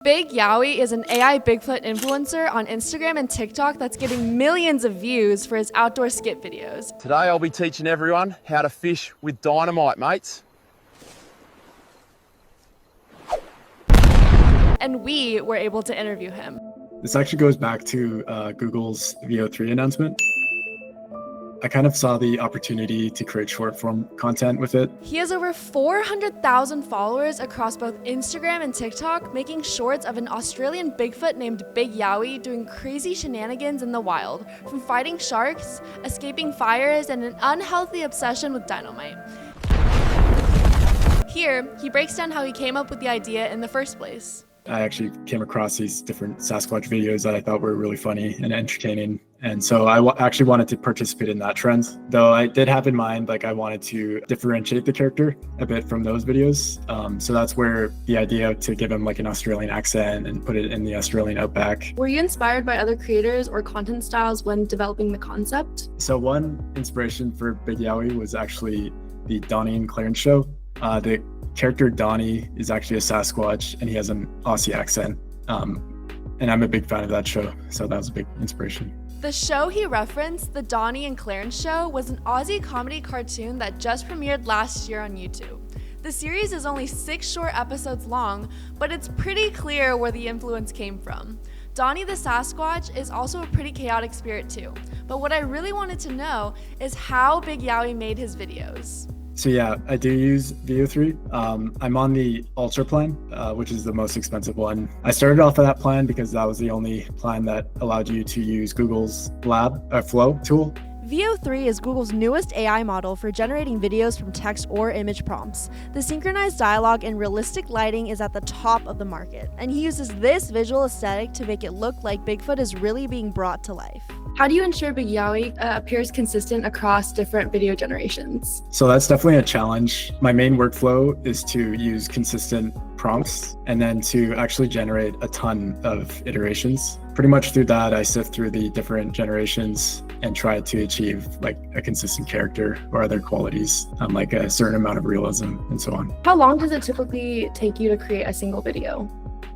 Big Yowie is an AI Bigfoot influencer on Instagram and TikTok that's getting millions of views for his outdoor skit videos. Today I'll be teaching everyone how to fish with dynamite, mates. And we were able to interview him. This actually goes back to Google's VO3 announcement. I kind of saw the opportunity to create short form content with it. He has over 400,000 followers across both Instagram and TikTok, making shorts of an Australian Bigfoot named Big Yowie doing crazy shenanigans in the wild, from fighting sharks, escaping fires, and an unhealthy obsession with dynamite. Here, he breaks down how he came up with the idea in the first place. I actually came across these different Sasquatch videos that I thought were really funny and entertaining. And so I actually wanted to participate in that trend, though I did have in mind, I wanted to differentiate the character a bit from those videos. So that's where the idea to give him an Australian accent and put it in the Australian outback. Were you inspired by other creators or content styles when developing the concept? So one inspiration for Big Yowie was actually the Donnie and Clarence show. The character Donnie is actually a Sasquatch and he has an Aussie accent. And I'm a big fan of that show, so that was a big inspiration. The show he referenced, the Donnie and Clarence Show, was an Aussie comedy cartoon that just premiered last year on YouTube. The series is only 6 short episodes long, but it's pretty clear where the influence came from. Donnie the Sasquatch is also a pretty chaotic spirit too, but what I really wanted to know is how Big Yowie made his videos. So yeah, I do use VO3. I'm on the Ultra plan, which is the most expensive one. I started off of that plan because that was the only plan that allowed you to use Google's Flow tool. VO3 is Google's newest AI model for generating videos from text or image prompts. The synchronized dialogue and realistic lighting is at the top of the market, and he uses this visual aesthetic to make it look like Bigfoot is really being brought to life. How do you ensure Big Yowie appears consistent across different video generations? So that's definitely a challenge. My main workflow is to use consistent prompts and then to actually generate a ton of iterations. Pretty much through that, I sift through the different generations and try to achieve a consistent character or other qualities, like a certain amount of realism and so on. How long does it typically take you to create a single video?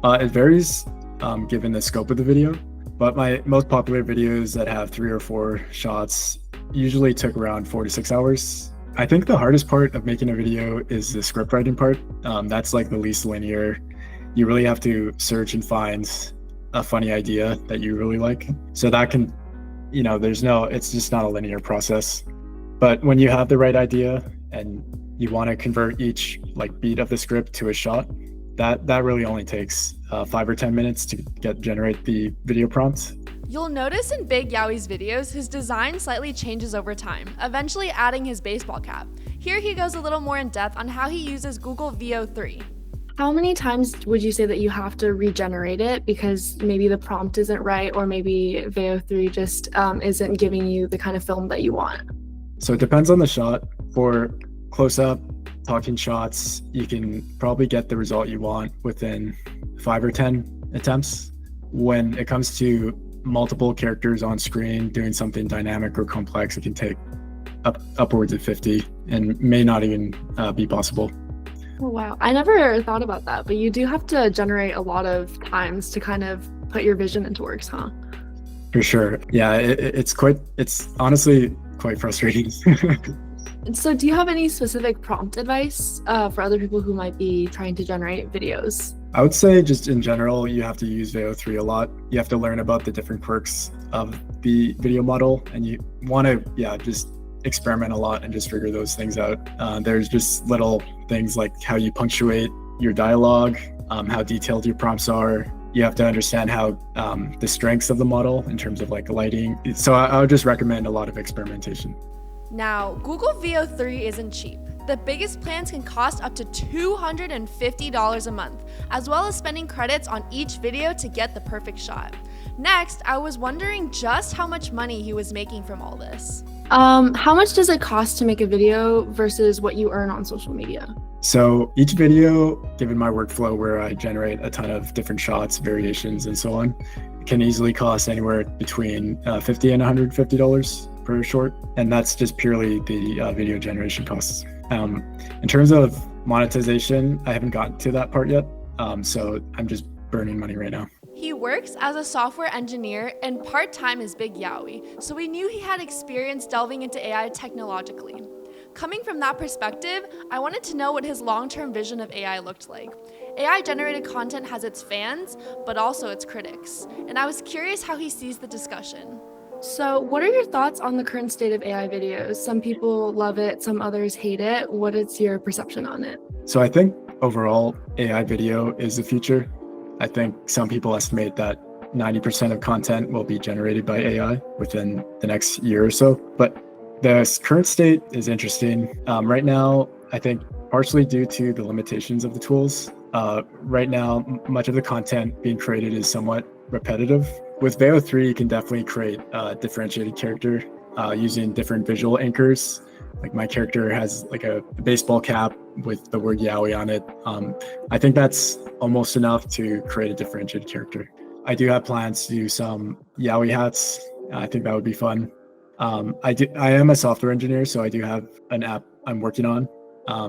It varies given the scope of the video, but my most popular videos that have 3 or 4 shots usually took around 4 to 6 hours. I think the hardest part of making a video is the script writing part. That's the least linear. You really have to search and find a funny idea that you really like. So that can, it's just not a linear process. But when you have the right idea and you want to convert each beat of the script to a shot, that really only takes 5 or 10 minutes to generate the video prompt. You'll notice in Big Yowie's videos, his design slightly changes over time, eventually adding his baseball cap. Here he goes a little more in depth on how he uses Google VO3. How many times would you say that you have to regenerate it because maybe the prompt isn't right or maybe VO3 just isn't giving you the kind of film that you want? So it depends on the shot. For close-up talking shots, you can probably get the result you want within 5 or 10 attempts. When it comes to multiple characters on screen doing something dynamic or complex, it can take upwards of 50 and may not even be possible. Oh, wow. I never thought about that, but you do have to generate a lot of times to kind of put your vision into works, huh? For sure. Yeah, it's honestly quite frustrating. So do you have any specific prompt advice for other people who might be trying to generate videos? I would say just in general, you have to use VO3 a lot. You have to learn about the different quirks of the video model, and you want to, just experiment a lot and just figure those things out. There's just little things like how you punctuate your dialogue, how detailed your prompts are. You have to understand how the strengths of the model in terms of lighting. So I would just recommend a lot of experimentation. Now, Google VO3 isn't cheap. The biggest plans can cost up to $250 a month, as well as spending credits on each video to get the perfect shot. Next, I was wondering just how much money he was making from all this. How much does it cost to make a video versus what you earn on social media? So each video, given my workflow where I generate a ton of different shots, variations, and so on, can easily cost anywhere between $50 and $150 per short. And that's just purely the video generation costs. In terms of monetization, I haven't gotten to that part yet. So I'm just burning money right now. He works as a software engineer and part-time is Big Yowie, so we knew he had experience delving into AI technologically. Coming from that perspective, I wanted to know what his long-term vision of AI looked like. AI-generated content has its fans, but also its critics, and I was curious how he sees the discussion. So, what are your thoughts on the current state of AI videos? Some people love it, some others hate it. What is your perception on it? So I think overall AI video is the future. I think some people estimate that 90% of content will be generated by AI within the next year or so. But the current state is interesting. Right now, I think partially due to the limitations of the tools. Right now, much of the content being created is somewhat repetitive. With Veo 3, you can definitely create a differentiated character using different visual anchors. Like my character has like a baseball cap with the word Yowie on it. I think that's almost enough to create a differentiated character. I do have plans to do some Yowie hats. I think that would be fun. I am a software engineer, so I do have an app I'm working on.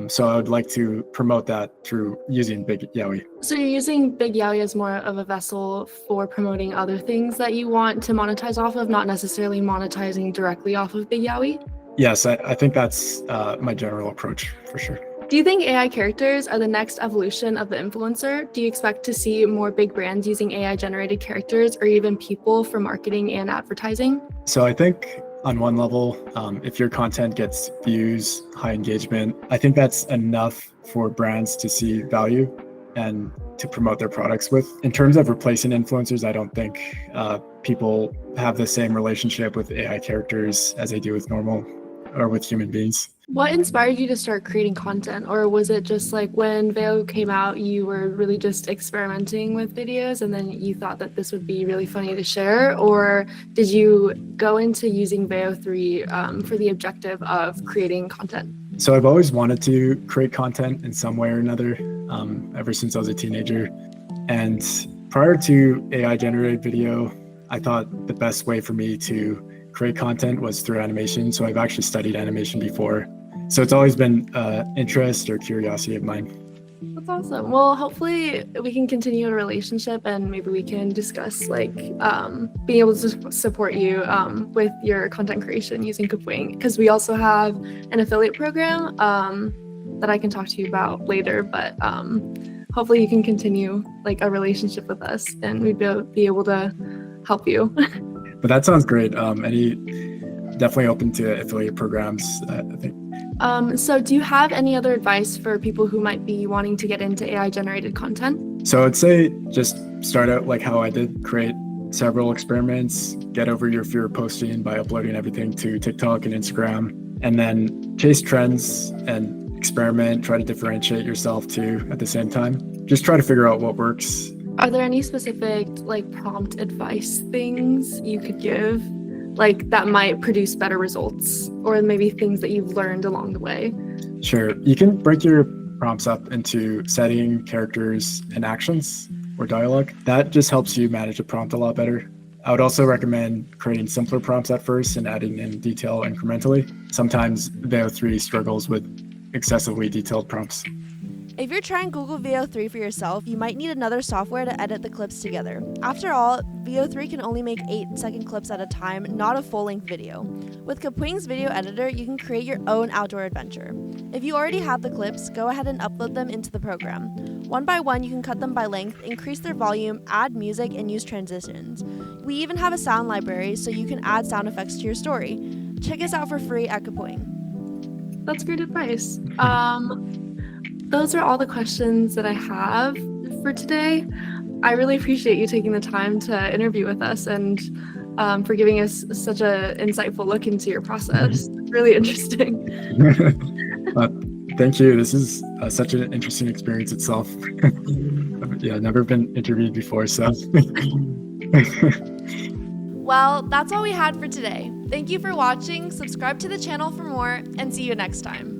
So I would like to promote that through using Big Yowie. So you're using Big Yowie as more of a vessel for promoting other things that you want to monetize off of, not necessarily monetizing directly off of Big Yowie? Yes, I think that's my general approach for sure. Do you think AI characters are the next evolution of the influencer? Do you expect to see more big brands using AI generated characters or even people for marketing and advertising? So I think on one level, if your content gets views, high engagement, I think that's enough for brands to see value and to promote their products with. In terms of replacing influencers, I don't think people have the same relationship with AI characters as they do with normal or with human beings. What inspired you to start creating content? Or was it just like when Veo came out, you were really just experimenting with videos and then you thought that this would be really funny to share? Or did you go into using Veo 3 for the objective of creating content? So I've always wanted to create content in some way or another ever since I was a teenager. And prior to AI generated video, I thought the best way for me to create content was through animation. So I've actually studied animation before. So it's always been interest or curiosity of mine. That's awesome. Well, hopefully we can continue a relationship and maybe we can discuss like being able to support you with your content creation using Kapwing, because we also have an affiliate program that I can talk to you about later, but hopefully you can continue like a relationship with us and we'd be able to help you. But that sounds great. Definitely open to affiliate programs, I think. So do you have any other advice for people who might be wanting to get into AI generated content? So I'd say just start out like how I did, create several experiments, get over your fear of posting by uploading everything to TikTok and Instagram, and then chase trends and experiment, try to differentiate yourself too at the same time. Just try to figure out what works. Are there any specific like prompt advice things you could give like that might produce better results, or maybe things that you've learned along the way? Sure. You can break your prompts up into setting, characters, and actions or dialogue. That just helps you manage a prompt a lot better. I would also recommend creating simpler prompts at first and adding in detail incrementally. Sometimes Veo 3 struggles with excessively detailed prompts. If you're trying Google Veo 3 for yourself, you might need another software to edit the clips together. After all, Veo 3 can only make 8-second clips at a time, not a full-length video. With Kapwing's video editor, you can create your own outdoor adventure. If you already have the clips, go ahead and upload them into the program. One by one, you can cut them by length, increase their volume, add music, and use transitions. We even have a sound library, so you can add sound effects to your story. Check us out for free at Kapwing. That's great advice. Those are all the questions that I have for today. I really appreciate you taking the time to interview with us and for giving us such an insightful look into your process. It's really interesting. Thank you. This is such an interesting experience itself. I've never been interviewed before, so. Well, that's all we had for today. Thank you for watching, subscribe to the channel for more, and see you next time.